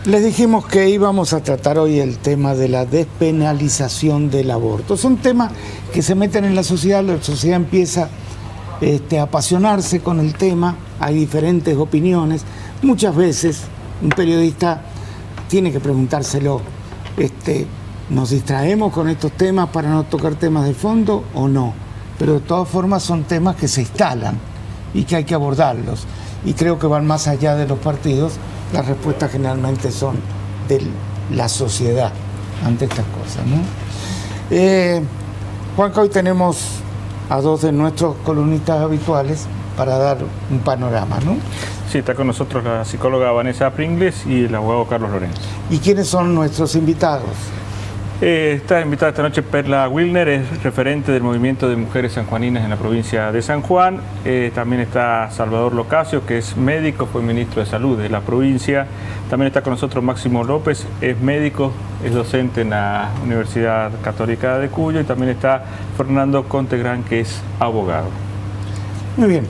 Les dijimos que íbamos a tratar hoy el tema de la despenalización del aborto. Son temas que se meten en la sociedad empieza a apasionarse con el tema, hay diferentes opiniones. Muchas veces un periodista tiene que preguntárselo, ¿nos distraemos con estos temas para no tocar temas de fondo o no? Pero de todas formas son temas que se instalan y que hay que abordarlos. Y creo que van más allá de los partidos. Las respuestas generalmente son de la sociedad ante estas cosas, ¿no? Juanca, hoy tenemos a dos de nuestros columnistas habituales para dar un panorama, ¿no? Sí, está con nosotros la psicóloga Vanessa Pringles y el abogado Carlos Lorenzo. ¿Y quiénes son nuestros invitados? Está invitada esta noche Perla Wilner, es referente del movimiento de mujeres sanjuaninas en la provincia de San Juan. También está Salvador Locasio, que es médico, fue ministro de Salud de la provincia. También está con nosotros Máximo López, es médico, es docente en la Universidad Católica de Cuyo. Y también está Fernando Contegrán, que es abogado. Muy bien.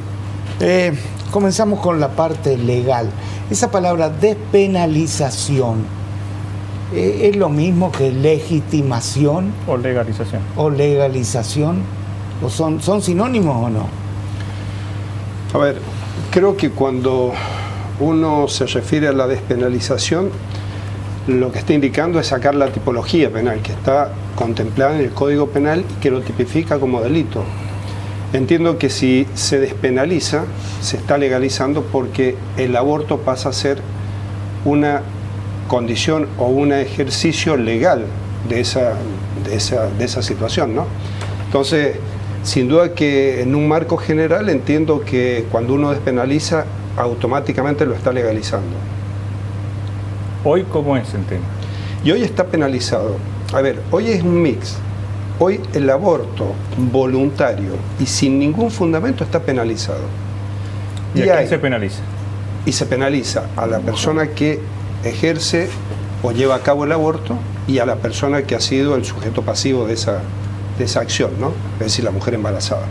Comenzamos con la parte legal. Esa palabra despenalización, ¿es lo mismo que legitimación? O legalización. ¿O legalización? ¿O son sinónimos o no? A ver, creo que cuando uno se refiere a la despenalización, lo que está indicando es sacar la tipología penal que está contemplada en el Código Penal y que lo tipifica como delito. Entiendo que si se despenaliza, se está legalizando porque el aborto pasa a ser una condición o un ejercicio legal de esa situación, ¿no? Entonces, sin duda que en un marco general entiendo que cuando uno despenaliza, automáticamente lo está legalizando. ¿Hoy cómo es el tema? Y hoy está penalizado. A ver, hoy es un mix. Hoy el aborto voluntario y sin ningún fundamento está penalizado. ¿Y a quién se penaliza? Y se penaliza a la persona que ejerce o lleva a cabo el aborto y a la persona que ha sido el sujeto pasivo de esa acción, ¿no? Es decir, la mujer embarazada.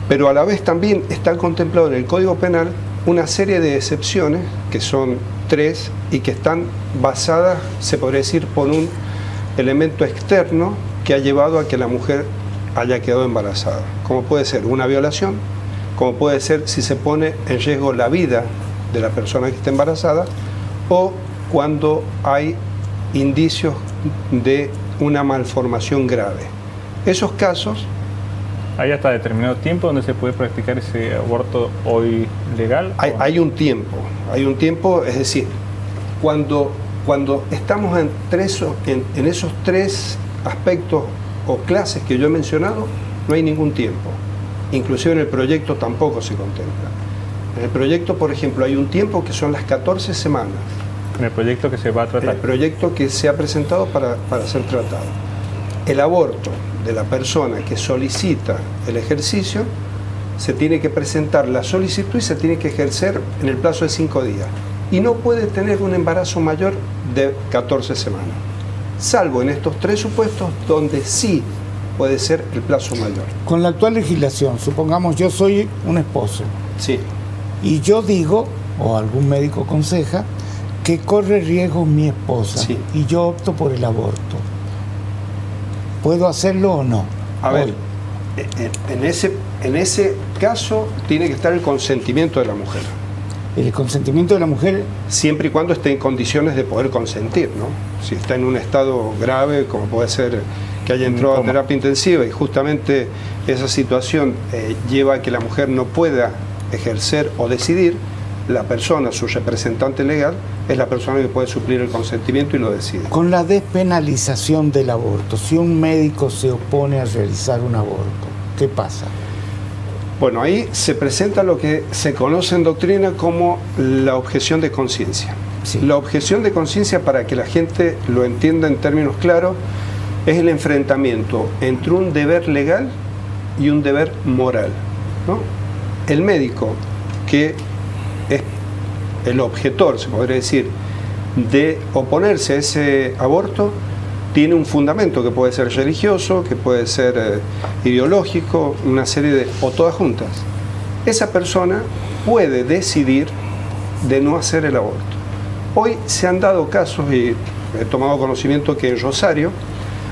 Pero a la vez también está contemplado en el Código Penal una serie de excepciones, que son 3, y que están basadas, se podría decir, por un elemento externo que ha llevado a que la mujer haya quedado embarazada. Como puede ser una violación, como puede ser si se pone en riesgo la vida de la persona que está embarazada, o cuando hay indicios de una malformación grave. Esos casos... ¿Hay hasta determinado tiempo donde se puede practicar ese aborto hoy legal? Hay un tiempo, es decir, cuando estamos en esos 3 aspectos o clases que yo he mencionado, no hay ningún tiempo. Inclusive en el proyecto tampoco se contempla. En el proyecto, por ejemplo, hay un tiempo que son las 14 semanas. ¿En el proyecto que se va a tratar? En el proyecto que se ha presentado para ser tratado. El aborto de la persona que solicita el ejercicio, se tiene que presentar la solicitud y se tiene que ejercer en el plazo de 5 días. Y no puede tener un embarazo mayor de 14 semanas. Salvo en estos 3 supuestos donde sí puede ser el plazo mayor. Con la actual legislación, supongamos yo soy un esposo. Sí. Y yo digo, o algún médico aconseja, que corre riesgo mi esposa, sí, y yo opto por el aborto. ¿Puedo hacerlo o no? A ver, en ese caso tiene que estar el consentimiento de la mujer. El consentimiento de la mujer... Siempre y cuando esté en condiciones de poder consentir, ¿no? Si está en un estado grave, como puede ser que haya entrado a terapia intensiva y justamente esa situación lleva a que la mujer no pueda ejercer o decidir, la persona, su representante legal, es la persona que puede suplir el consentimiento y lo decide. Con la despenalización del aborto, si un médico se opone a realizar un aborto, ¿qué pasa? Bueno, ahí se presenta lo que se conoce en doctrina como la objeción de conciencia. Sí. La objeción de conciencia, para que la gente lo entienda en términos claros, es el enfrentamiento entre un deber legal y un deber moral, ¿no? El médico, que es el objetor, se podría decir, de oponerse a ese aborto, tiene un fundamento que puede ser religioso, que puede ser ideológico, una serie de... o todas juntas. Esa persona puede decidir de no hacer el aborto. Hoy se han dado casos, y he tomado conocimiento que en Rosario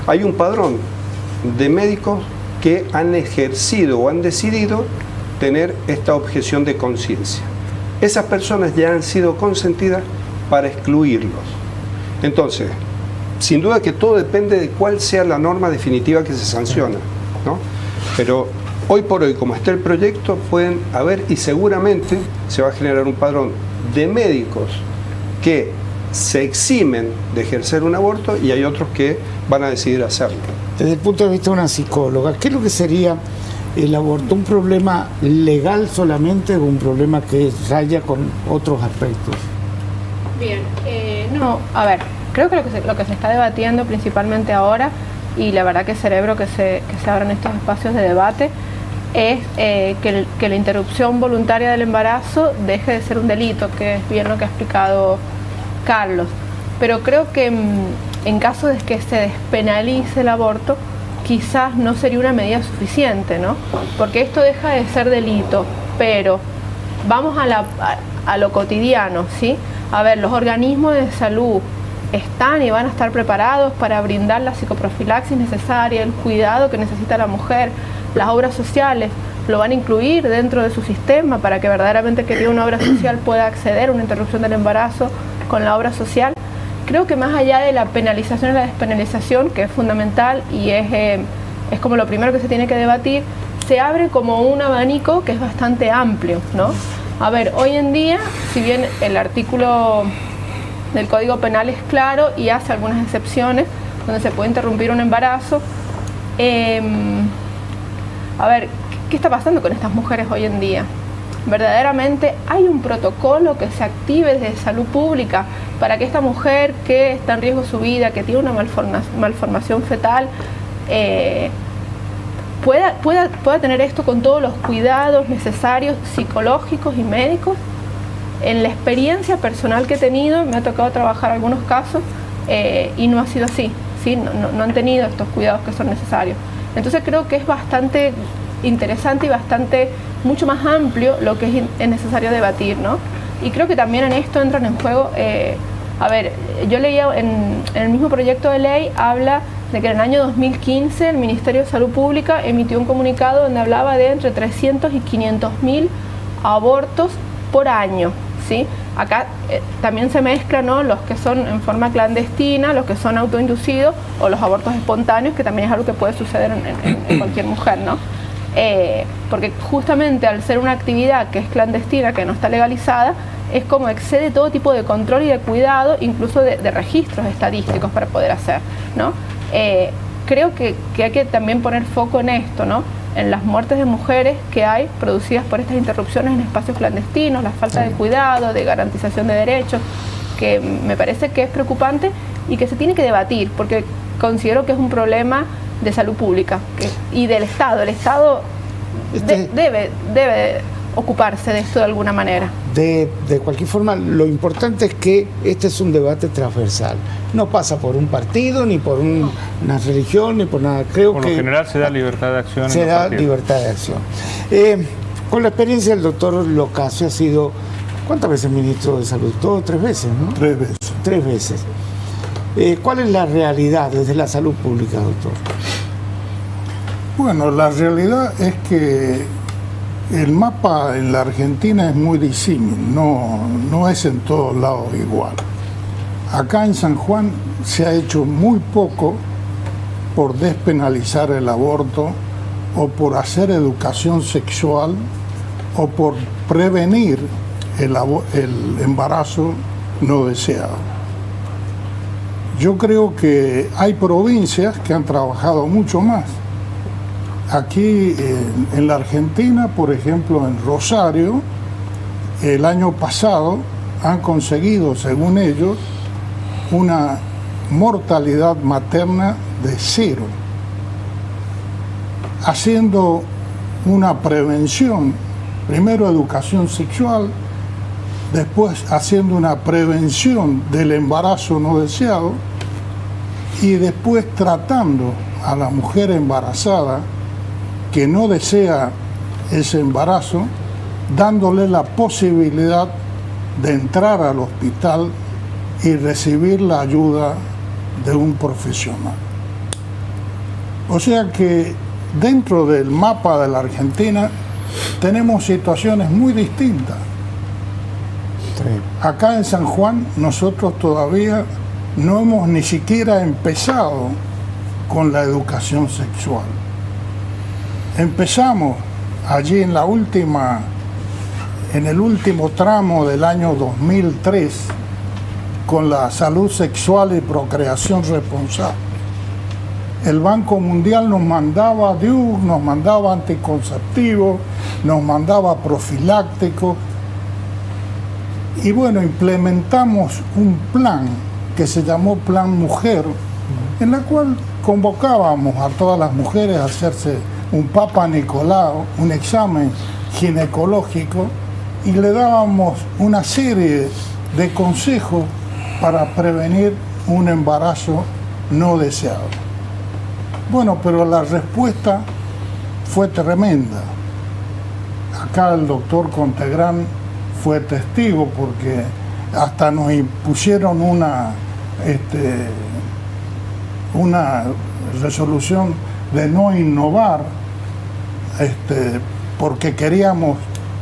hay un padrón de médicos que han ejercido o han decidido tener esta objeción de conciencia. Esas personas ya han sido consentidas para excluirlos. Entonces, sin duda que todo depende de cuál sea la norma definitiva que se sanciona, ¿no? Pero hoy por hoy, como está el proyecto, pueden haber, y seguramente se va a generar un padrón de médicos que se eximen de ejercer un aborto y hay otros que van a decidir hacerlo. Desde el punto de vista de una psicóloga, ¿qué es lo que sería el aborto? ¿Un problema legal solamente o un problema que raya con otros aspectos? Bien, no, a ver, creo que lo que se está debatiendo principalmente ahora, y la verdad que celebro que se abran estos espacios de debate, es que la interrupción voluntaria del embarazo deje de ser un delito, que es bien lo que ha explicado Carlos. Pero creo que en caso de que se despenalice el aborto, quizás no sería una medida suficiente, ¿no? Porque esto deja de ser delito, pero vamos a lo cotidiano, ¿sí? A ver, los organismos de salud están y van a estar preparados para brindar la psicoprofilaxis necesaria, el cuidado que necesita la mujer. Las obras sociales lo van a incluir dentro de su sistema para que verdaderamente que una obra social pueda acceder a una interrupción del embarazo con la obra social. Creo que más allá de la penalización y la despenalización, que es fundamental y es como lo primero que se tiene que debatir, se abre como un abanico que es bastante amplio, ¿no? A ver, hoy en día, si bien el artículo del Código Penal es claro y hace algunas excepciones donde se puede interrumpir un embarazo, a ver, ¿qué está pasando con estas mujeres hoy en día? Verdaderamente hay un protocolo que se active desde salud pública para que esta mujer que está en riesgo su vida, que tiene una malformación fetal, pueda tener esto con todos los cuidados necesarios psicológicos y médicos. En la experiencia personal que he tenido, me ha tocado trabajar algunos casos y no ha sido así, ¿sí? No han tenido estos cuidados que son necesarios. Entonces creo que es bastante interesante y mucho más amplio lo que es necesario debatir, ¿no? Y creo que también en esto entran en juego, a ver, yo leía en el mismo proyecto de ley, habla de que en el año 2015 el Ministerio de Salud Pública emitió un comunicado donde hablaba de entre 300 y 500.000 abortos por año, ¿sí? Acá también se mezclan, ¿no?, los que son en forma clandestina, los que son autoinducidos o los abortos espontáneos, que también es algo que puede suceder en cualquier mujer, ¿no? Porque justamente al ser una actividad que es clandestina, que no está legalizada, es como excede todo tipo de control y de cuidado, incluso de registros estadísticos para poder hacer, ¿no? Creo que hay que también poner foco en esto, ¿no?, en las muertes de mujeres que hay producidas por estas interrupciones en espacios clandestinos, la falta de cuidado, de garantización de derechos, que me parece que es preocupante y que se tiene que debatir, porque considero que es un problema de salud pública y del Estado. El Estado debe ocuparse de esto de alguna manera. De cualquier forma, lo importante es que este es un debate transversal. No pasa por un partido, ni por una religión, ni por nada. Creo por que lo general se da libertad de acción. Se da libertad de acción. Con la experiencia del doctor Locasio ha sido, ¿cuántas veces ministro de Salud? 2 o 3 veces, ¿no? 3 veces. 3 veces. ¿Cuál es la realidad desde la salud pública, doctor? Bueno, la realidad es que el mapa en la Argentina es muy disímil, no es en todos lados igual. Acá en San Juan se ha hecho muy poco por despenalizar el aborto o por hacer educación sexual o por prevenir el embarazo no deseado. Yo creo que hay provincias que han trabajado mucho más. Aquí en la Argentina, por ejemplo, en Rosario, el año pasado han conseguido, según ellos, una mortalidad materna de 0, haciendo una prevención, primero educación sexual, después haciendo una prevención del embarazo no deseado y después tratando a la mujer embarazada que no desea ese embarazo, dándole la posibilidad de entrar al hospital y recibir la ayuda de un profesional. O sea que dentro del mapa de la Argentina tenemos situaciones muy distintas. Acá en San Juan nosotros todavía no hemos ni siquiera empezado con la educación sexual. Empezamos allí en el último tramo del año 2003 con la salud sexual y procreación responsable. El Banco Mundial nos mandaba DIU, nos mandaba anticonceptivos, nos mandaba profilácticos. Y bueno, implementamos un plan que se llamó Plan Mujer, en la cual convocábamos a todas las mujeres a hacerse un Papa Nicolau, un examen ginecológico, y le dábamos una serie de consejos para prevenir un embarazo no deseado. Bueno, pero la respuesta fue tremenda. Acá el doctor Contegrán fue testigo porque hasta nos impusieron una resolución de no innovar porque queríamos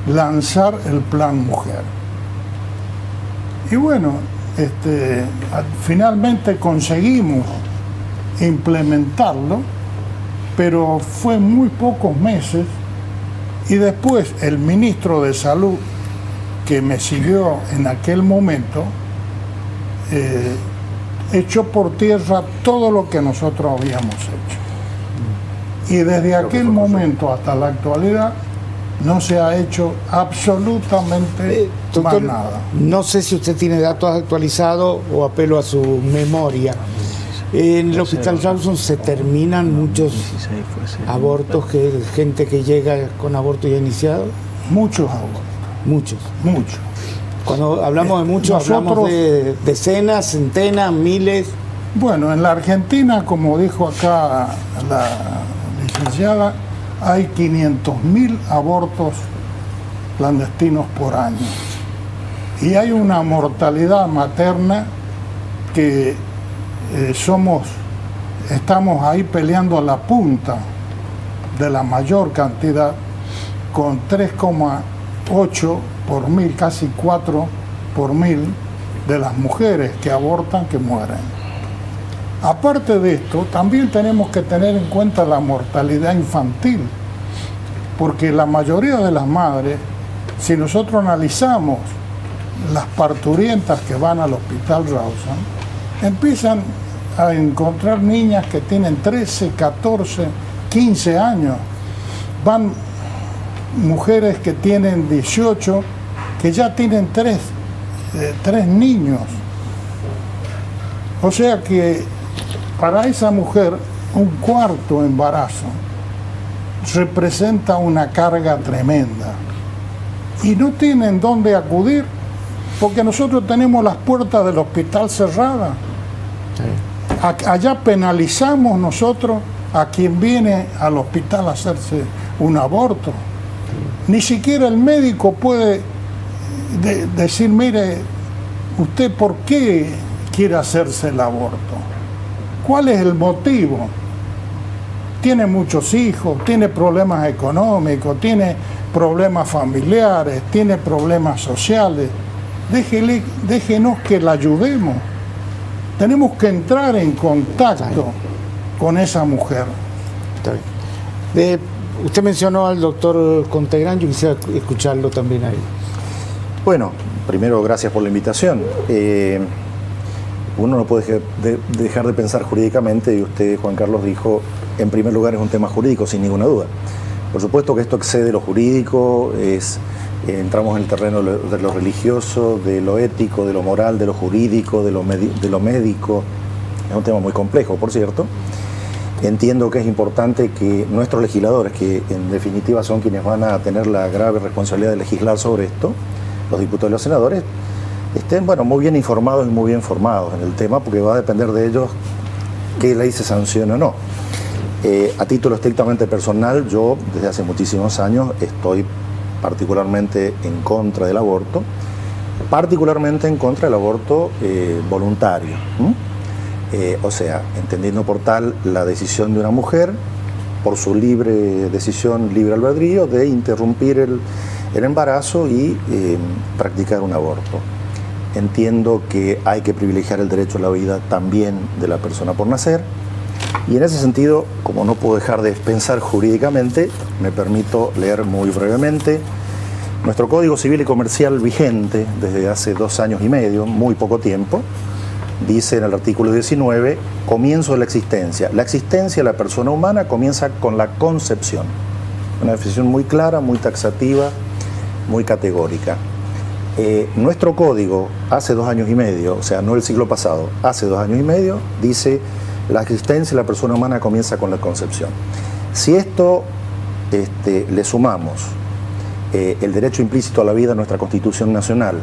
lanzar el Plan Mujer. Y bueno, finalmente conseguimos implementarlo, pero fue muy pocos meses, y después el ministro de Salud que me siguió en aquel momento echó por tierra todo lo que nosotros habíamos hecho. Y desde aquel momento hasta la actualidad no se ha hecho absolutamente doctor, más nada. No sé si usted tiene datos actualizados o apelo a su memoria. En el Hospital Rawson se terminan muchos abortos, gente que llega con aborto ya iniciado. Muchos abortos. Muchos. Cuando hablamos de muchos, hablamos de decenas, centenas, miles. Bueno, en la Argentina, como dijo acá la licenciada, hay 500.000 abortos clandestinos por año. Y hay una mortalidad materna que estamos ahí peleando a la punta de la mayor cantidad, con 3,8 por mil, casi 4 por mil de las mujeres que abortan que mueren. Aparte de esto, también tenemos que tener en cuenta la mortalidad infantil, porque la mayoría de las madres, si nosotros analizamos las parturientas que van al Hospital Rawson, empiezan a encontrar niñas que tienen 13, 14, 15 años. Van mujeres que tienen 18, que ya tienen tres niños. O sea que para esa mujer un cuarto embarazo representa una carga tremenda. Y no tienen dónde acudir, porque nosotros tenemos las puertas del hospital cerradas. Sí. Allá penalizamos nosotros a quien viene al hospital a hacerse un aborto. Ni siquiera el médico puede decir, mire, ¿usted por qué quiere hacerse el aborto? ¿Cuál es el motivo? Tiene muchos hijos, tiene problemas económicos, tiene problemas familiares, tiene problemas sociales. Déjenos que la ayudemos. Tenemos que entrar en contacto con esa mujer. Está bien. Usted mencionó al doctor Contegrán, yo quisiera escucharlo también ahí. Bueno, primero gracias por la invitación. Uno no puede dejar de pensar jurídicamente, y usted, Juan Carlos, dijo, en primer lugar es un tema jurídico, sin ninguna duda. Por supuesto que esto excede lo jurídico, entramos en el terreno de lo religioso, de lo ético, de lo moral, de lo jurídico, de lo médico. Es un tema muy complejo, por cierto. Entiendo que es importante que nuestros legisladores, que en definitiva son quienes van a tener la grave responsabilidad de legislar sobre esto, los diputados y los senadores, estén muy bien informados y muy bien formados en el tema, porque va a depender de ellos qué ley se sancione o no. A título estrictamente personal, yo desde hace muchísimos años estoy particularmente en contra del aborto, particularmente en contra del aborto voluntario. O sea, entendiendo por tal la decisión de una mujer, por su libre decisión, libre albedrío, de interrumpir el embarazo y practicar un aborto. Entiendo que hay que privilegiar el derecho a la vida también de la persona por nacer, y en ese sentido, como no puedo dejar de pensar jurídicamente, me permito leer muy brevemente nuestro Código Civil y Comercial vigente desde hace 2 años y medio, muy poco tiempo. Dice en el artículo 19, comienzo de la existencia. La existencia de la persona humana comienza con la concepción. Una definición muy clara, muy taxativa, muy categórica. Nuestro código hace 2 años y medio, o sea, no el siglo pasado, hace 2 años y medio, dice la existencia de la persona humana comienza con la concepción. Si esto le sumamos el derecho implícito a la vida en nuestra Constitución Nacional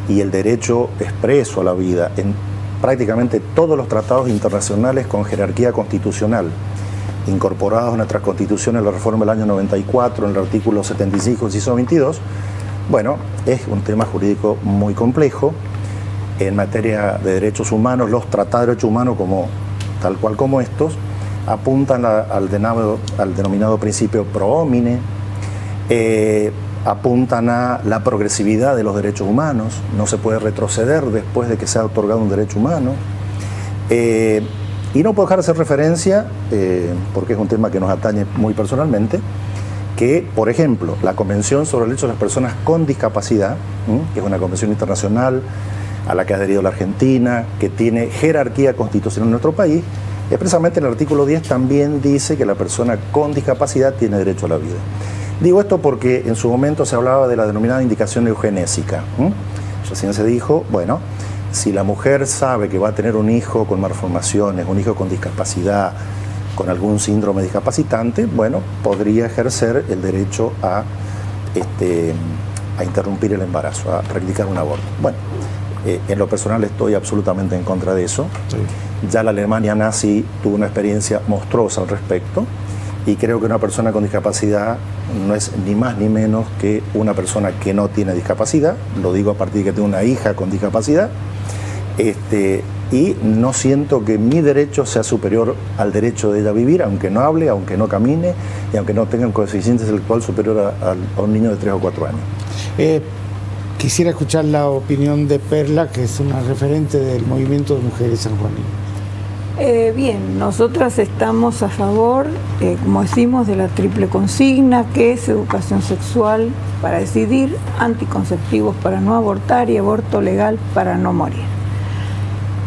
y el derecho expreso a la vida en prácticamente todos los tratados internacionales con jerarquía constitucional incorporados en nuestra Constitución en la reforma del año 94, en el artículo 75, inciso 22, bueno, es un tema jurídico muy complejo. En materia de derechos humanos, los tratados de derechos humanos, tal cual como estos, apuntan al denominado principio pro homine, apuntan a la progresividad de los derechos humanos, no se puede retroceder después de que se ha otorgado un derecho humano. Y no puedo dejar de hacer referencia, porque es un tema que nos atañe muy personalmente, que, por ejemplo, la Convención sobre los Derechos de las Personas con Discapacidad, que es una convención internacional a la que ha adherido la Argentina, que tiene jerarquía constitucional en nuestro país, expresamente en el artículo 10 también dice que la persona con discapacidad tiene derecho a la vida. Digo esto porque en su momento se hablaba de la denominada indicación eugenésica. Recién se dijo, bueno, si la mujer sabe que va a tener un hijo con malformaciones, un hijo con discapacidad, con algún síndrome discapacitante, bueno, podría ejercer el derecho a interrumpir el embarazo, a practicar un aborto. Bueno, en lo personal estoy absolutamente en contra de eso. Sí. Ya la Alemania nazi tuvo una experiencia monstruosa al respecto, y creo que una persona con discapacidad no es ni más ni menos que una persona que no tiene discapacidad. Lo digo a partir de que tengo una hija con discapacidad, y no siento que mi derecho sea superior al derecho de ella a vivir, aunque no hable, aunque no camine y aunque no tenga un coeficiente intelectual superior a un niño de 3 o 4 años. Quisiera escuchar la opinión de Perla, que es una referente del movimiento de mujeres sanjuaninas. Bien, nosotras estamos a favor, como decimos, de la triple consigna, que es educación sexual para decidir, anticonceptivos para no abortar y aborto legal para no morir.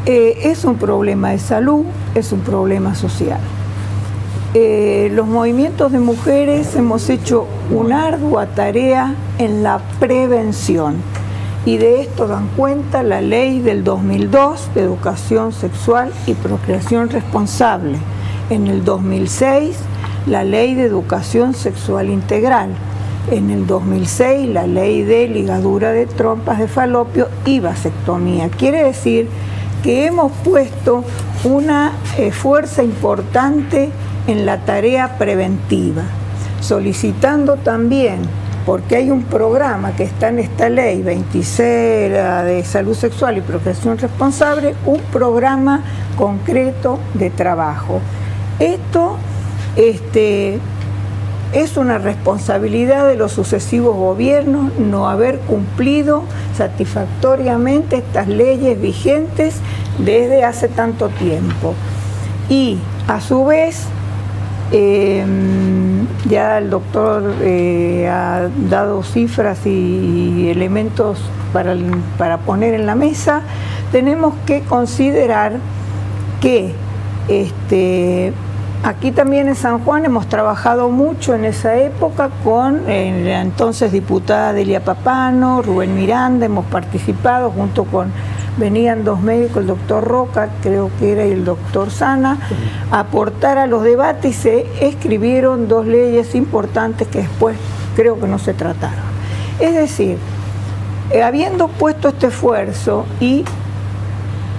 Es un problema de salud, es un problema social. Los movimientos de mujeres hemos hecho una ardua tarea en la prevención, y de esto dan cuenta la ley del 2002 de educación sexual y procreación responsable. En el 2006, la ley de educación sexual integral. En el 2006, la ley de ligadura de trompas de falopio y vasectomía. Quiere decir que hemos puesto una fuerza importante en la tarea preventiva, solicitando también, porque hay un programa que está en esta ley 26, la de salud sexual y procreación responsable, un programa concreto de trabajo. Esto es una responsabilidad de los sucesivos gobiernos no haber cumplido satisfactoriamente estas leyes vigentes desde hace tanto tiempo. Y a su vez, ya el doctor ha dado cifras y elementos para poner en la mesa. Tenemos que considerar que aquí también en San Juan hemos trabajado mucho en esa época con la entonces diputada Delia Papano, Rubén Miranda, hemos participado junto con, venían 2 médicos, el doctor Roca, creo que era, y el doctor Sana, a aportar a los debates, y se escribieron 2 leyes importantes que después creo que no se trataron. Es decir, habiendo puesto este esfuerzo y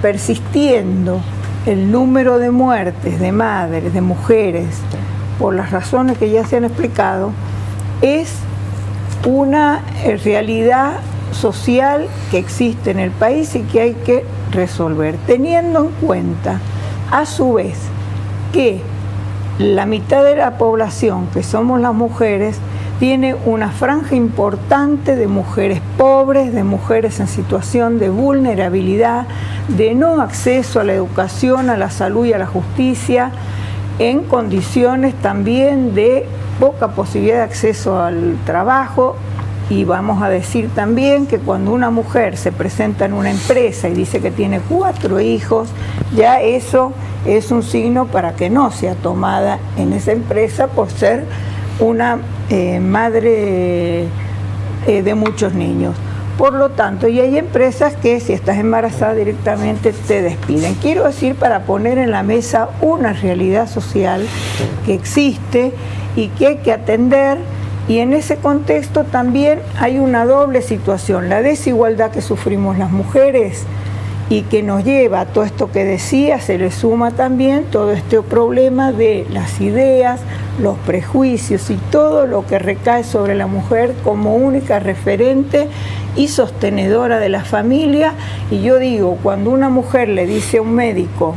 persistiendo el número de muertes de madres, de mujeres, por las razones que ya se han explicado, es una realidad social que existe en el país y que hay que resolver, teniendo en cuenta, a su vez, que la mitad de la población, que somos las mujeres, tiene una franja importante de mujeres pobres, de mujeres en situación de vulnerabilidad, de no acceso a la educación, a la salud y a la justicia, en condiciones también de poca posibilidad de acceso al trabajo. Y vamos a decir también que cuando una mujer se presenta en una empresa y dice que tiene 4 hijos, ya eso es un signo para que no sea tomada en esa empresa por ser una madre de muchos niños. Por lo tanto, y hay empresas que si estás embarazada directamente te despiden. Quiero decir, para poner en la mesa una realidad social que existe y que hay que atender, y en ese contexto también hay una doble situación, la desigualdad que sufrimos las mujeres y que nos lleva a todo esto que decía, se le suma también todo este problema de las ideas, los prejuicios y todo lo que recae sobre la mujer como única referente y sostenedora de la familia. Y yo digo, cuando una mujer le dice a un médico,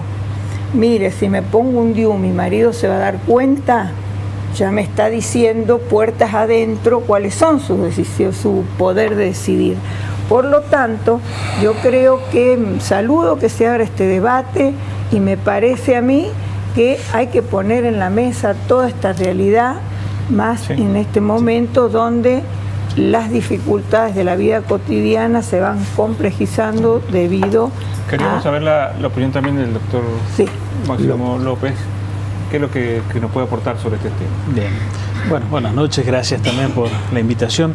mire, si me pongo un DIU mi marido se va a dar cuenta, ya me está diciendo puertas adentro cuáles son sus decisiones, su poder de decidir. Por lo tanto, yo creo que saludo que se abra este debate y me parece a mí que hay que poner en la mesa toda esta realidad, más en este momento donde las dificultades de la vida cotidiana se van complejizando debido Queríamos saber la opinión también del doctor Máximo López. ¿Qué es lo que nos puede aportar sobre este tema? Bien. Bueno, buenas noches, gracias también por la invitación.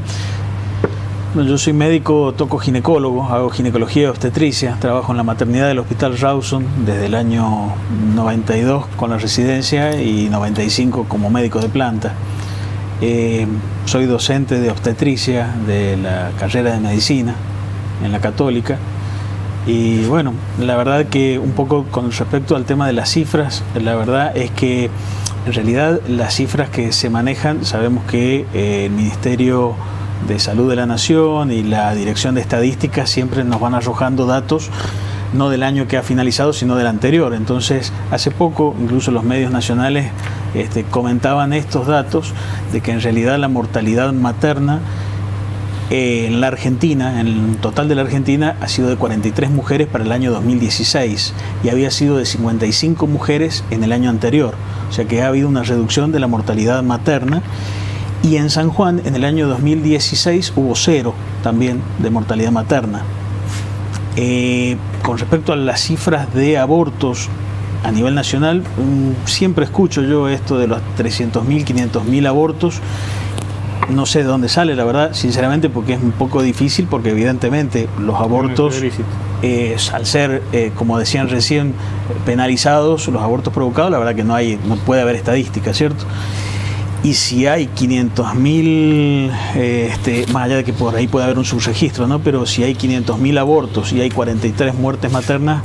Bueno, yo soy médico, toco ginecólogo, hago ginecología y obstetricia, trabajo en la maternidad del Hospital Rawson desde el año 92 con la residencia y 95 como médico de planta. Soy docente de obstetricia de la carrera de medicina en la Católica. Y bueno, la verdad que un poco con respecto al tema de las cifras, la verdad es que en realidad las cifras que se manejan, sabemos que el Ministerio de Salud de la Nación y la Dirección de Estadística siempre nos van arrojando datos, no del año que ha finalizado, sino del anterior. Entonces, hace poco, incluso los medios nacionales comentaban estos datos de que en realidad la mortalidad materna en la Argentina, en el total de la Argentina, ha sido de 43 mujeres para el año 2016 y había sido de 55 mujeres en el año anterior. O sea que ha habido una reducción de la mortalidad materna. Y en San Juan, en el año 2016, hubo 0 también de mortalidad materna. Con respecto a las cifras de abortos a nivel nacional, siempre escucho yo esto de los 300.000, 500.000 abortos. No sé de dónde sale, la verdad, sinceramente, porque es un poco difícil, porque evidentemente los abortos, al ser, como decían recién, penalizados, los abortos provocados, la verdad que no puede haber estadística, ¿cierto? Y si hay 500.000, más allá de que por ahí puede haber un subregistro, ¿no? Pero si hay 500.000 abortos y hay 43 muertes maternas,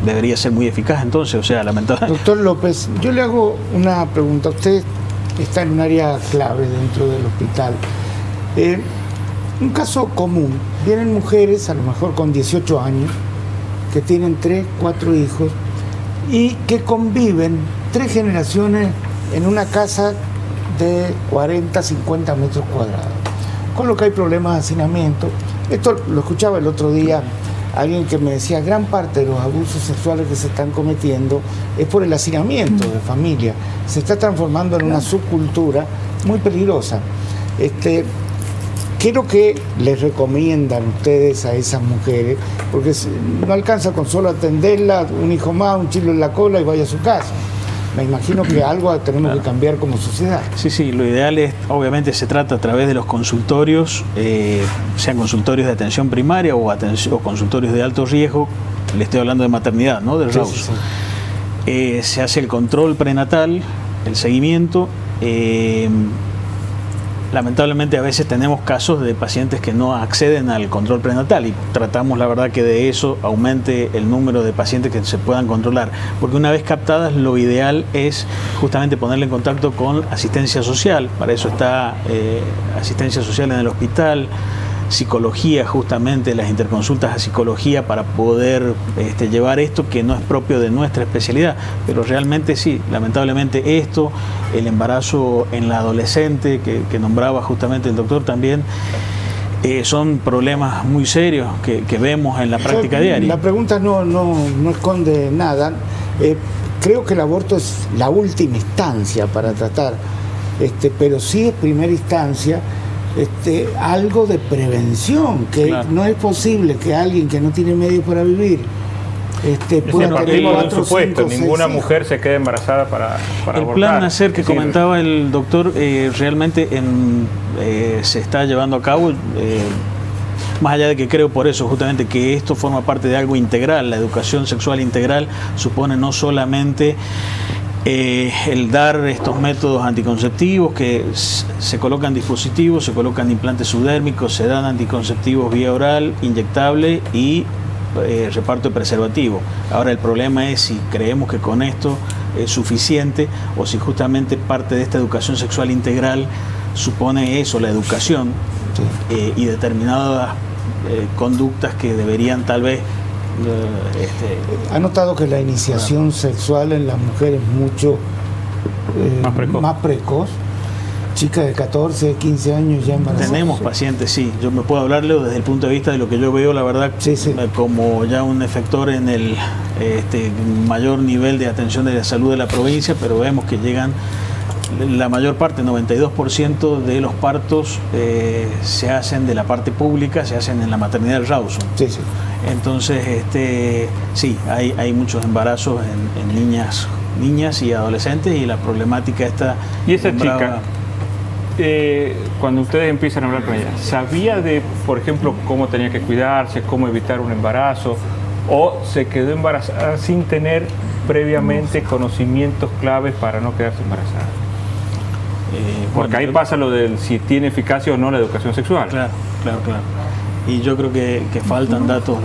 debería ser muy eficaz entonces, o sea, lamentablemente. Doctor López, yo le hago una pregunta. Usted está en un área clave dentro del hospital. Un caso común, vienen mujeres, a lo mejor con 18 años, que tienen 3, 4 hijos y que conviven 3 generaciones en una casa de 40, 50 metros cuadrados, con lo que hay problemas de hacinamiento. Esto lo escuchaba el otro día, alguien que me decía, gran parte de los abusos sexuales que se están cometiendo es por el hacinamiento de familia. Se está transformando en una subcultura muy peligrosa. ¿Qué es lo que les recomiendan ustedes a esas mujeres? Porque no alcanza con solo atenderla, un hijo más, un chilo en la cola y vaya a su casa. Me imagino que algo tenemos que cambiar como sociedad. Sí, lo ideal es, obviamente se trata a través de los consultorios, sean consultorios de atención primaria o consultorios de alto riesgo, le estoy hablando de maternidad, ¿no? Del Rawson. Se hace el control prenatal, el seguimiento, lamentablemente a veces tenemos casos de pacientes que no acceden al control prenatal y tratamos la verdad que de eso aumente el número de pacientes que se puedan controlar, porque una vez captadas lo ideal es justamente ponerle en contacto con asistencia social. Para eso está asistencia social en el hospital, psicología, justamente las interconsultas a psicología para poder llevar esto que no es propio de nuestra especialidad, pero realmente sí, lamentablemente esto, el embarazo en la adolescente que nombraba justamente el doctor también, son problemas muy serios que vemos en la práctica diaria. La pregunta no esconde nada. Creo que el aborto es la última instancia para tratar, pero sí es primera instancia. Algo de prevención, que claro, no es posible que alguien que no tiene medios para vivir pueda tener 4, 5, ninguna mujer se quede embarazada para el abortar. Plan Nacer que comentaba el doctor realmente se está llevando a cabo, más allá de que creo por eso justamente que esto forma parte de algo integral. La educación sexual integral supone no solamente el dar estos métodos anticonceptivos, que se colocan dispositivos, se colocan implantes subdérmicos, se dan anticonceptivos vía oral, inyectable y reparto de preservativo. Ahora el problema es si creemos que con esto es suficiente o si justamente parte de esta educación sexual integral supone eso, la educación y determinadas conductas que deberían tal vez ¿Ha notado que la iniciación sexual en las mujeres es mucho más precoz? Chicas de 14, 15 años ya embarazadas. Tenemos pacientes, sí. Yo me puedo hablarle desde el punto de vista de lo que yo veo, la verdad, como ya un efector en el mayor nivel de atención de la salud de la provincia, pero vemos que llegan la mayor parte, 92% de los partos se hacen de la parte pública, se hacen en la maternidad del Rawson. Entonces, sí, hay muchos embarazos en niñas y adolescentes, y la problemática está... Y esa chica, cuando ustedes empiezan a hablar con ella, ¿sabía de, por ejemplo, cómo tenía que cuidarse, cómo evitar un embarazo, o se quedó embarazada sin tener previamente conocimientos claves para no quedarse embarazada? Porque ahí pasa lo del si tiene eficacia o no la educación sexual. Claro. Y yo creo que faltan datos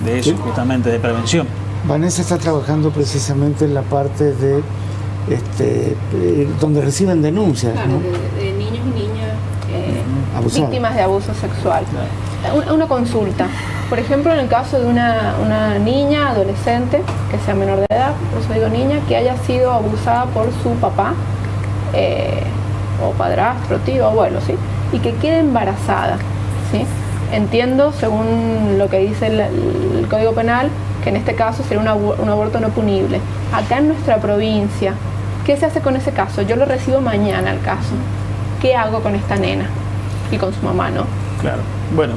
de eso, justamente de prevención. Vanessa está trabajando precisamente en la parte de donde reciben denuncias, claro, ¿no? de niños y niñas víctimas de abuso sexual. Claro. Una consulta. Por ejemplo, en el caso de una niña, adolescente, que sea menor de edad, por eso digo niña, que haya sido abusada por su papá, o padrastro, tío, abuelo, ¿sí? Y que quede embarazada, ¿sí? Entiendo, según lo que dice el Código Penal, que en este caso sería un aborto no punible. Acá en nuestra provincia, ¿qué se hace con ese caso? Yo lo recibo mañana el caso. ¿Qué hago con esta nena? Y con su mamá, ¿no? Claro. Bueno,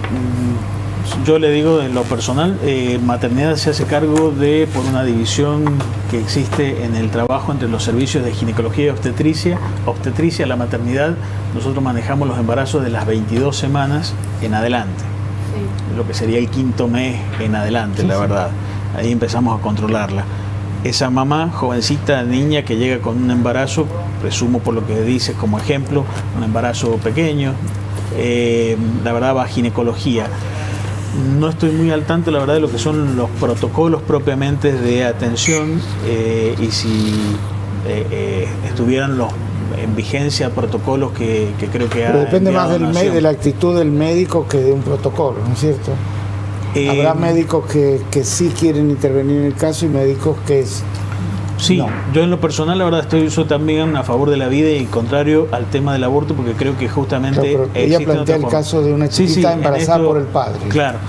yo le digo en lo personal, maternidad se hace cargo por una división que existe en el trabajo entre los servicios de ginecología y obstetricia, la maternidad. Nosotros manejamos los embarazos de las 22 semanas en adelante, lo que sería el 5º mes en adelante, la verdad. Ahí empezamos a controlarla. Esa mamá, jovencita, niña que llega con un embarazo, presumo por lo que dices como ejemplo, un embarazo pequeño, la verdad va a ginecología. No estoy muy al tanto, la verdad, de lo que son los protocolos propiamente de atención, y si estuvieran en vigencia protocolos que creo que pero depende más de la actitud del médico que de un protocolo, ¿no es cierto? Habrá médicos que sí quieren intervenir en el caso y médicos que sí, no. Yo en lo personal, la verdad, estoy también a favor de la vida y contrario al tema del aborto, porque creo que justamente... Claro, ella plantea el caso de una chiquita embarazada por el padre. Claro.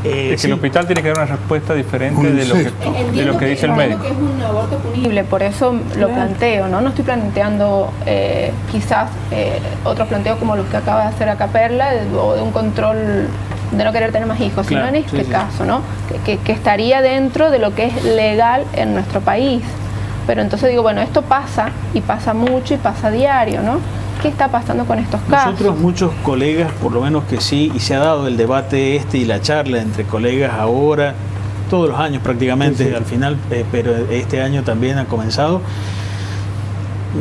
Es que el hospital tiene que dar una respuesta diferente de lo que dice el médico. Que es un aborto punible, por eso lo planteo, ¿no? No estoy planteando quizás otros planteos como los que acaba de hacer acá Perla, o de un control de no querer tener más hijos, sino en este caso, ¿no? Que estaría dentro de lo que es legal en nuestro país. Pero entonces digo, bueno, esto pasa, y pasa mucho, y pasa a diario, ¿no? ¿Qué está pasando con estos casos? Nosotros, muchos colegas, por lo menos que sí, y se ha dado el debate y la charla entre colegas ahora, todos los años prácticamente, al final, pero este año también ha comenzado.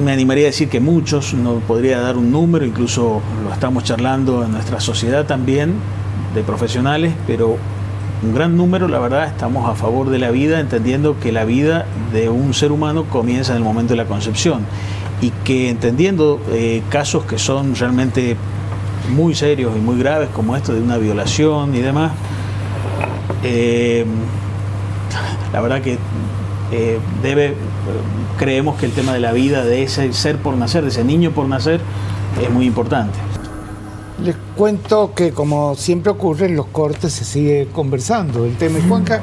me animaría a decir que muchos, no podría dar un número, incluso lo estamos charlando en nuestra sociedad también, de profesionales, pero un gran número, la verdad, estamos a favor de la vida, entendiendo que la vida de un ser humano comienza en el momento de la concepción y que entendiendo casos que son realmente muy serios y muy graves, como esto de una violación y demás, la verdad que creemos que el tema de la vida de ese ser por nacer, de ese niño por nacer, es muy importante. Les cuento que, como siempre ocurre, en los cortes se sigue conversando el tema. Y Juanca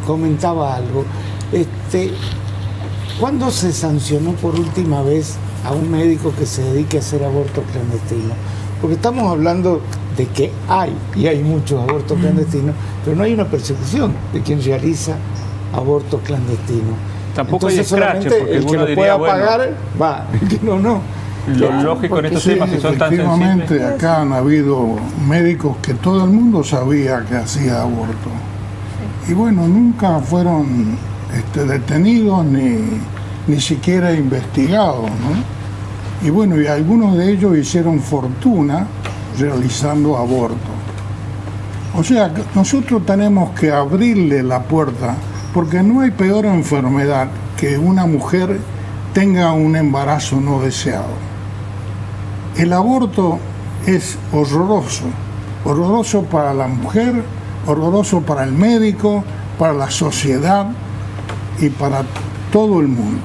comentaba algo. ¿Cuándo se sancionó por última vez a un médico que se dedique a hacer abortos clandestinos? Porque estamos hablando de que hay muchos abortos clandestinos, pero no hay una persecución de quien realiza abortos clandestinos. Tampoco hay entonces escrache, porque el que uno lo diría, pueda pagar, va, el que no. Lo lógico en estos Sí, temas que son tan efectivamente, sensibles. acá han habido médicos que todo el mundo sabía que hacía aborto. Y bueno, nunca fueron detenidos ni siquiera investigados, ¿no? Y bueno, y algunos de ellos hicieron fortuna realizando aborto. O sea, nosotros tenemos que abrirle la puerta, porque no hay peor enfermedad que una mujer tenga un embarazo no deseado. El aborto es horroroso para la mujer, horroroso para el médico, para la sociedad y para todo el mundo.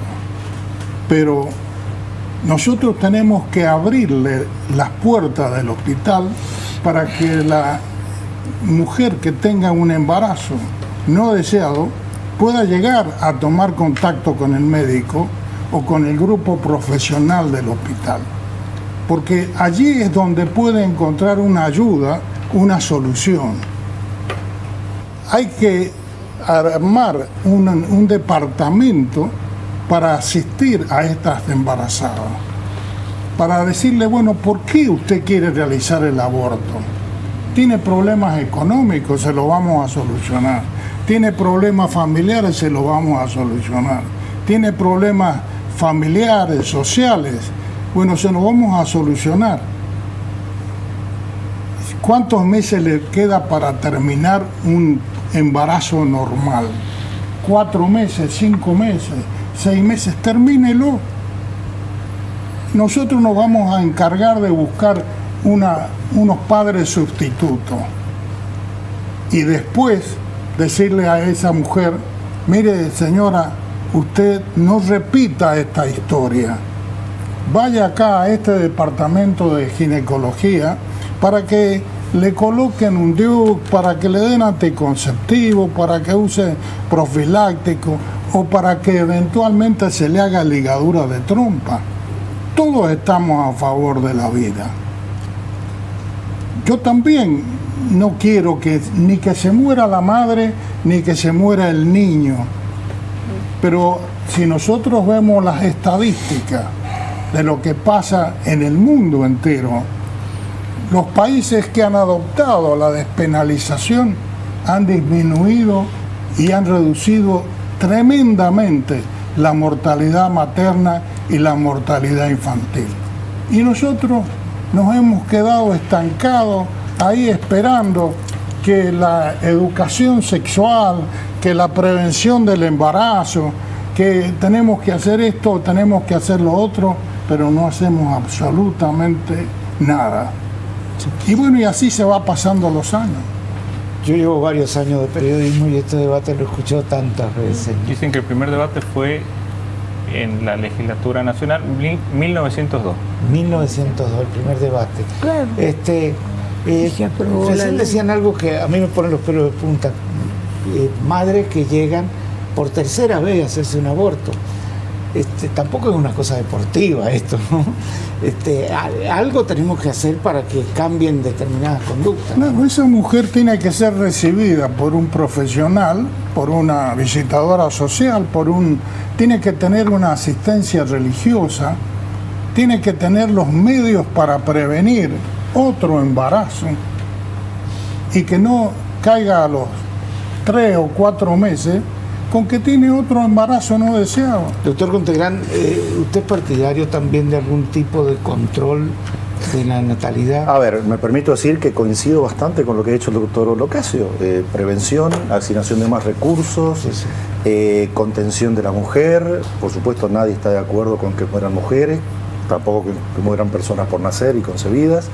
Pero nosotros tenemos que abrirle las puertas del hospital para que la mujer que tenga un embarazo no deseado pueda llegar a tomar contacto con el médico o con el grupo profesional del hospital. Porque allí es donde puede encontrar una ayuda, una solución. Hay que armar un departamento para asistir a estas embarazadas, para decirle, bueno, ¿por qué usted quiere realizar el aborto? Tiene problemas económicos, se lo vamos a solucionar. Tiene problemas familiares, se lo vamos a solucionar. Tiene problemas familiares, sociales, bueno, se lo vamos a solucionar. ¿Cuántos meses le queda para terminar un embarazo normal? 4 meses, 5 meses, 6 meses, termínelo. Nosotros nos vamos a encargar de buscar unos padres sustitutos y después decirle a esa mujer, mire señora, usted no repita esta historia, vaya acá a este departamento de ginecología para que le coloquen un DIU, para que le den anticonceptivo, para que use profiláctico o para que eventualmente se le haga ligadura de trompa. Todos estamos a favor de la vida. Yo también no quiero ni que se muera la madre ni que se muera el niño. Pero si nosotros vemos las estadísticas de lo que pasa en el mundo entero, los países que han adoptado la despenalización han disminuido y han reducido tremendamente la mortalidad materna y la mortalidad infantil. Y nosotros nos hemos quedado estancados ahí esperando que la educación sexual, que la prevención del embarazo, que tenemos que hacer esto, tenemos que hacer lo otro, pero no hacemos absolutamente nada. Y bueno, y así se va pasando los años. Yo llevo varios años de periodismo y este debate lo he escuchado tantas veces. Dicen que el primer debate fue en la legislatura nacional, 1902. 1902, el primer debate. Claro. Recién decían algo que a mí me pone los pelos de punta. Madres que llegan por tercera vez a hacerse un aborto. Tampoco es una cosa deportiva esto, ¿no? Algo tenemos que hacer para que cambien determinadas conductas. No, esa mujer tiene que ser recibida por un profesional, por una visitadora social, tiene que tener una asistencia religiosa, tiene que tener los medios para prevenir otro embarazo y que no caiga a los 3 o 4 meses con que tiene otro embarazo no deseado. Doctor Contegrán, ¿usted es partidario también de algún tipo de control de la natalidad? A ver, me permito decir que coincido bastante con lo que ha hecho el doctor Locasio. Prevención, asignación de más recursos, Sí, sí. Contención de la mujer. Por supuesto, nadie está de acuerdo con que mueran mujeres, tampoco que mueran personas por nacer y concebidas.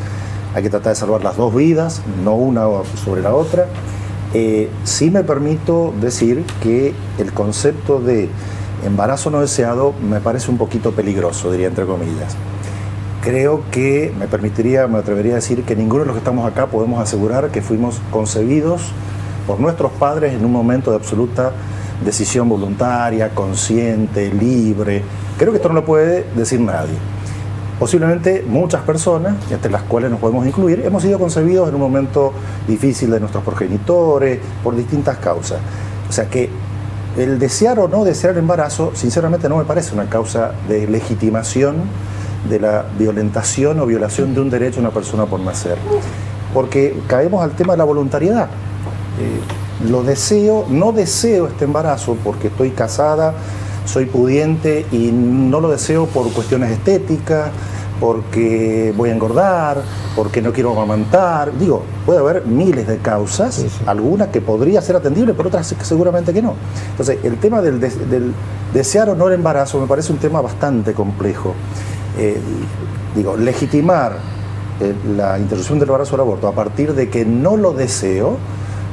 Hay que tratar de salvar las dos vidas, no una sobre la otra. Sí me permito decir que el concepto de embarazo no deseado me parece un poquito peligroso, diría entre comillas. Creo que me atrevería a decir que ninguno de los que estamos acá podemos asegurar que fuimos concebidos por nuestros padres en un momento de absoluta decisión voluntaria, consciente, libre. Creo que esto no lo puede decir nadie. Posiblemente muchas personas, entre las cuales nos podemos incluir, hemos sido concebidos en un momento difícil de nuestros progenitores, por distintas causas. O sea que el desear o no desear el embarazo, sinceramente no me parece una causa de legitimación de la violentación o violación de un derecho de una persona por nacer. Porque caemos al tema de la voluntariedad. Lo deseo, no deseo este embarazo porque estoy casada, soy pudiente y no lo deseo por cuestiones estéticas, porque voy a engordar, porque no quiero amamantar. Digo, puede haber miles de causas, sí, sí. Algunas que podría ser atendible, pero otras seguramente que no. Entonces, el tema del desear o no el embarazo me parece un tema bastante complejo. Legitimar la interrupción del embarazo o el aborto a partir de que no lo deseo,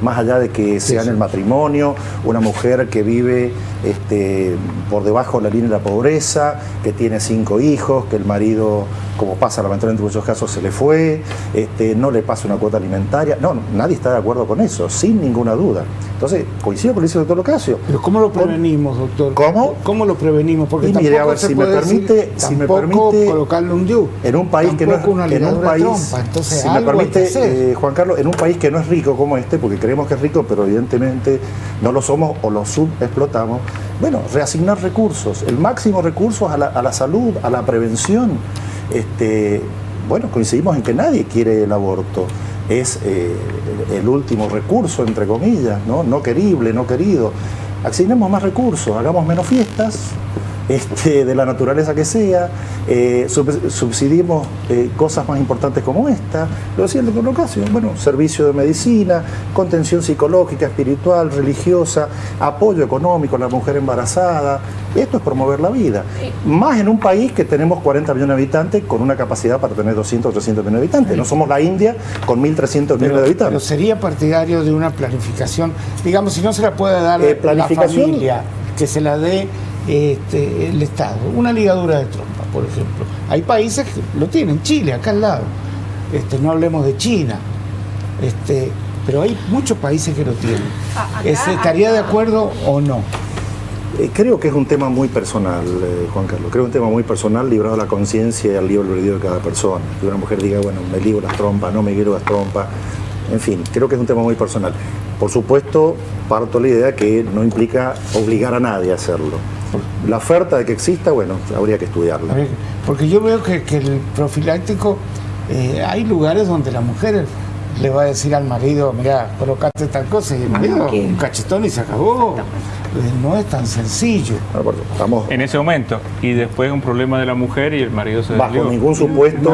más allá de que sea en el matrimonio, una mujer que vive por debajo de la línea de la pobreza, que tiene 5 hijos, que el marido, como pasa lamentablemente en muchos casos, se le fue, no le pasa una cuota alimentaria. No, nadie está de acuerdo con eso, sin ninguna duda. Entonces, coincido con lo que dice el doctor Locasio. Pero ¿cómo lo prevenimos, doctor? ¿Cómo? ¿Cómo lo prevenimos? Porque mire, a ver, si me permite colocarle un DIU. En un país que no es entonces, si me permite, Juan Carlos, en un país que no es rico como este, porque creemos que es rico, pero evidentemente no lo somos o lo subexplotamos, bueno, reasignar recursos, el máximo recursos a la salud, a la prevención. Bueno, coincidimos en que nadie quiere el aborto. Es el último recurso, entre comillas, no querible, no querido. Asignemos más recursos, hagamos menos fiestas, de la naturaleza que sea, subsidiemos cosas más importantes como esta. Lo decía el doctor Locasio, bueno, servicio de medicina, contención psicológica, espiritual, religiosa, apoyo económico a la mujer embarazada. Esto es promover la vida. Más en un país que tenemos 40 millones de habitantes con una capacidad para tener 200 o 300 millones de habitantes. No somos la India con 1.300 millones de habitantes. Pero sería partidario de una planificación, digamos, si no se la puede dar la familia, que se la dé el Estado, una ligadura de trompa, por ejemplo. Hay países que lo tienen, Chile, acá al lado. No hablemos de China. Pero hay muchos países que lo tienen. ¿Estaría de acuerdo o no? Creo que es un tema muy personal, Juan Carlos. Creo que es un tema muy personal, librado a la conciencia y al libre albedrío de cada persona. Que una mujer diga, bueno, me ligo las trompas, no me ligo las trompas. En fin, creo que es un tema muy personal. Por supuesto, parto de la idea que no implica obligar a nadie a hacerlo. La oferta de que exista, bueno, habría que estudiarla. Porque yo veo que el profiláctico, hay lugares donde la mujer le va a decir al marido, mira, colocate tal cosa, y el marido un cachetón y se acabó. No es tan sencillo. Vamos. En ese momento, y después un problema de la mujer y el marido se desligó. Bajo ningún supuesto,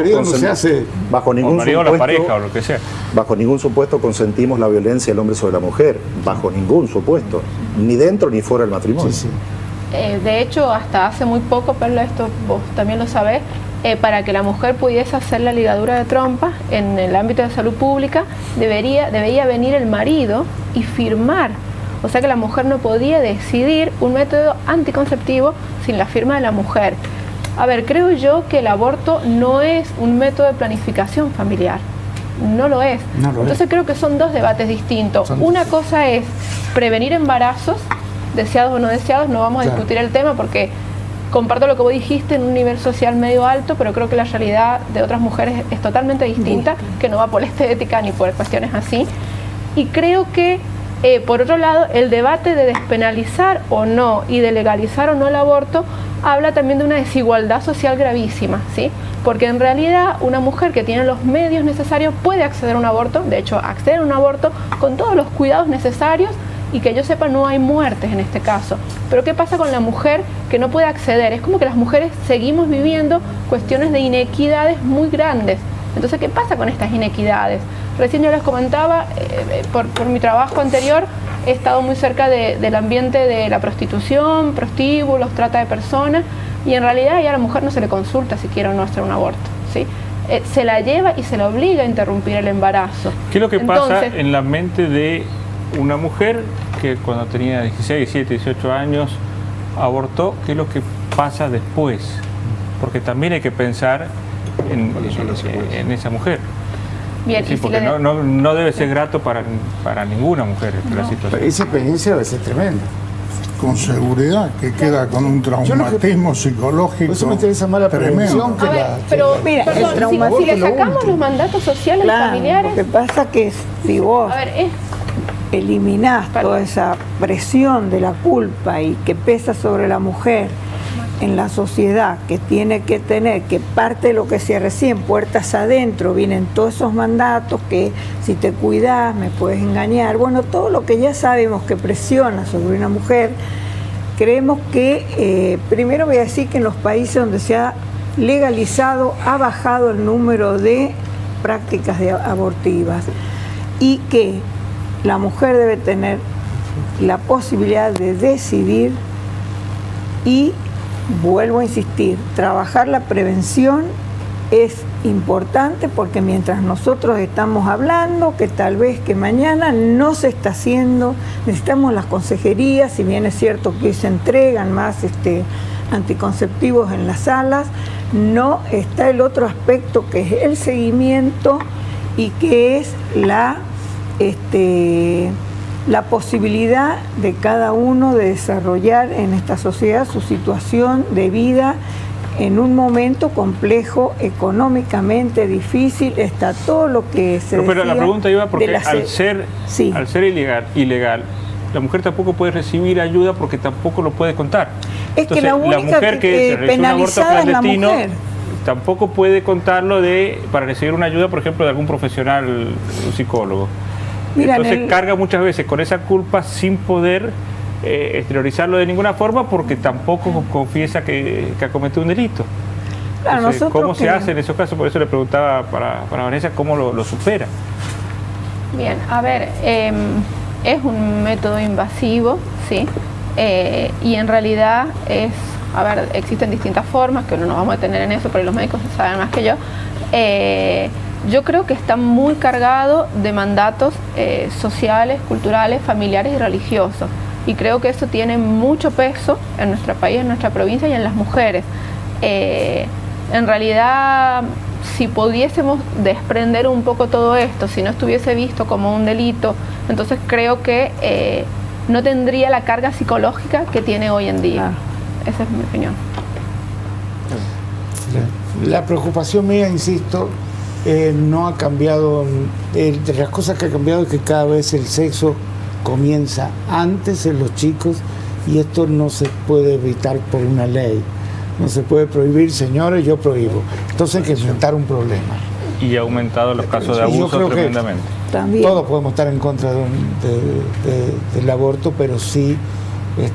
bajo ningún supuesto, la pareja o lo que sea. Bajo ningún supuesto consentimos la violencia del hombre sobre la mujer, bajo ningún supuesto, ni dentro ni fuera del matrimonio. Sí, sí. De hecho, hasta hace muy poco, Perla, esto vos también lo sabés, para que la mujer pudiese hacer la ligadura de trompa en el ámbito de salud pública, debía venir el marido y firmar. O sea que la mujer no podía decidir un método anticonceptivo sin la firma de la mujer. A ver, creo yo que el aborto no es un método de planificación familiar. No lo es. Entonces creo que son dos debates distintos. Una cosa es prevenir embarazos, deseados o no deseados, no vamos a discutir el tema porque comparto lo que vos dijiste en un nivel social medio alto, pero creo que la realidad de otras mujeres es totalmente distinta, que no va por la estética ni por cuestiones así. Y creo que, por otro lado, el debate de despenalizar o no y de legalizar o no el aborto habla también de una desigualdad social gravísima, ¿sí? Porque en realidad una mujer que tiene los medios necesarios puede acceder a un aborto, de hecho acceder a un aborto con todos los cuidados necesarios y que yo sepa no hay muertes en este caso. Pero ¿qué pasa con la mujer que no puede acceder? Es como que las mujeres seguimos viviendo cuestiones de inequidades muy grandes. Entonces, ¿qué pasa con estas inequidades? Recién yo les comentaba, por mi trabajo anterior, he estado muy cerca del ambiente de la prostitución, prostíbulos, trata de personas, y en realidad ya a la mujer no se le consulta si quiere o no hacer un aborto, ¿sí? Se la lleva y se la obliga a interrumpir el embarazo. ¿Qué es lo que pasa en la mente de una mujer que cuando tenía 16, 17, 18 años abortó? ¿Qué es lo que pasa después? Porque también hay que pensar en esa mujer. Bien, sí, porque no debe ser grato para ninguna mujer la situación. Esa experiencia debe ser tremenda. Con seguridad, que queda con un traumatismo psicológico. Por eso me interesa más la prevención que la... Pero mira, si le sacamos los mandatos sociales familiares... Lo que pasa que si vos eliminás toda esa presión de la culpa y que pesa sobre la mujer en la sociedad, que tiene que tener, que parte de lo que decía recién, puertas adentro, vienen todos esos mandatos que si te cuidas me puedes engañar, bueno, todo lo que ya sabemos que presiona sobre una mujer. Creemos que, primero voy a decir que en los países donde se ha legalizado ha bajado el número de prácticas abortivas, y que la mujer debe tener la posibilidad de decidir. Y vuelvo a insistir, trabajar la prevención es importante, porque mientras nosotros estamos hablando que tal vez que mañana no se está haciendo, necesitamos las consejerías, si bien es cierto que hoy se entregan más anticonceptivos en las salas, no está el otro aspecto que es el seguimiento y que es la posibilidad de cada uno de desarrollar en esta sociedad su situación de vida en un momento complejo, económicamente difícil, está todo lo que se decía. Pero la pregunta iba porque al ser ilegal, la mujer tampoco puede recibir ayuda porque tampoco lo puede contar. Es entonces, que la única mujer que realizó un aborto clandestino tampoco puede contarlo para recibir una ayuda, por ejemplo, de algún profesional, un psicólogo. Mira, entonces carga muchas veces con esa culpa sin poder exteriorizarlo de ninguna forma, porque tampoco confiesa que ha cometido un delito. Claro, entonces, ¿cómo se hace en esos casos? Por eso le preguntaba para Vanessa cómo lo supera. Bien, a ver, es un método invasivo, ¿sí? Y en realidad existen distintas formas, que no nos vamos a detener en eso, pero los médicos saben más que yo. Yo creo que está muy cargado de mandatos sociales, culturales, familiares y religiosos. Y creo que eso tiene mucho peso en nuestro país, en nuestra provincia y en las mujeres. En realidad, si pudiésemos desprender un poco todo esto, si no estuviese visto como un delito, entonces creo que no tendría la carga psicológica que tiene hoy en día. Esa es mi opinión. La preocupación mía, insisto, no ha cambiado. De las cosas que ha cambiado es que cada vez el sexo comienza antes en los chicos, y esto no se puede evitar por una ley. No se puede prohibir, señores, yo prohíbo. Entonces hay que enfrentar un problema. Y ha aumentado los casos de abuso tremendamente. Todos podemos estar en contra del aborto, pero sí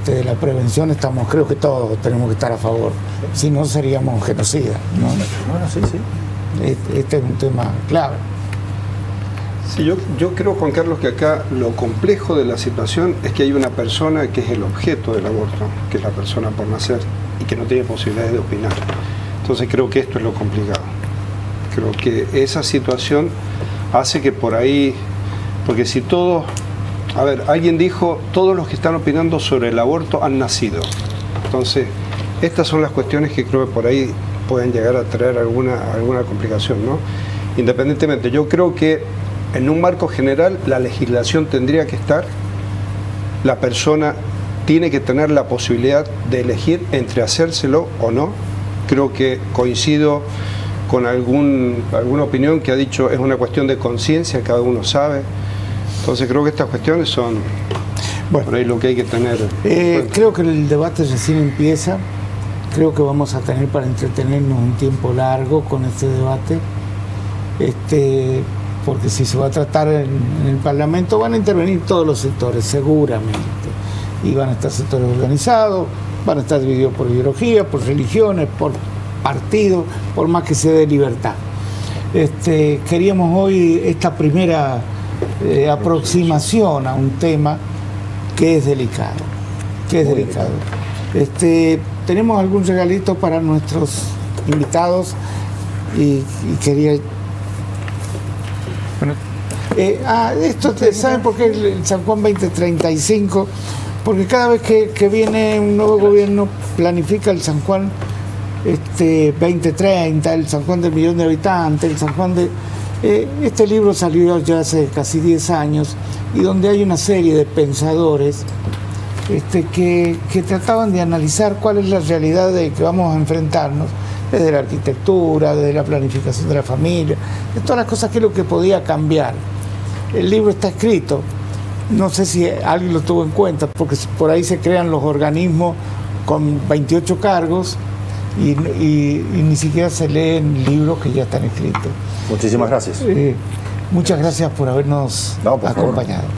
de la prevención creo que todos tenemos que estar a favor. Si no, seríamos genocidas, ¿no? Bueno, sí. Este es un tema clave. Sí, yo creo, Juan Carlos, que acá lo complejo de la situación es que hay una persona que es el objeto del aborto, que es la persona por nacer, y que no tiene posibilidades de opinar. Entonces creo que esto es lo complicado. Creo que esa situación hace que por ahí, porque si todos, alguien dijo, todos los que están opinando sobre el aborto han nacido. Entonces, estas son las cuestiones que creo que por ahí pueden llegar a traer alguna complicación, ¿no? Independientemente, yo creo que en un marco general la legislación tendría que estar, la persona tiene que tener la posibilidad de elegir entre hacérselo o no. Creo que coincido con alguna opinión que ha dicho, es una cuestión de conciencia, cada uno sabe. Entonces creo que estas cuestiones son por ahí lo que hay que tener. Creo que el debate recién empieza. Creo que vamos a tener para entretenernos un tiempo largo con este debate. porque si se va a tratar en el Parlamento van a intervenir todos los sectores, seguramente, y van a estar sectores organizados, van a estar divididos por ideología, por religiones, por partidos, por más que se dé libertad. Queríamos hoy esta primera aproximación a un tema que es delicado, tenemos algún regalito para nuestros invitados y quería... Bueno, ¿saben por qué el San Juan 2035? Porque cada vez que viene un nuevo gobierno planifica el San Juan 2030, el San Juan del millón de habitantes, el San Juan de... este libro salió ya hace casi 10 años y donde hay una serie de pensadores que trataban de analizar cuál es la realidad de que vamos a enfrentarnos, desde la arquitectura, desde la planificación de la familia, de todas las cosas que es lo que podía cambiar. El libro está escrito, no sé si alguien lo tuvo en cuenta, porque por ahí se crean los organismos con 28 cargos y ni siquiera se leen libros que ya están escritos. Muchísimas gracias. Muchas gracias por habernos acompañado.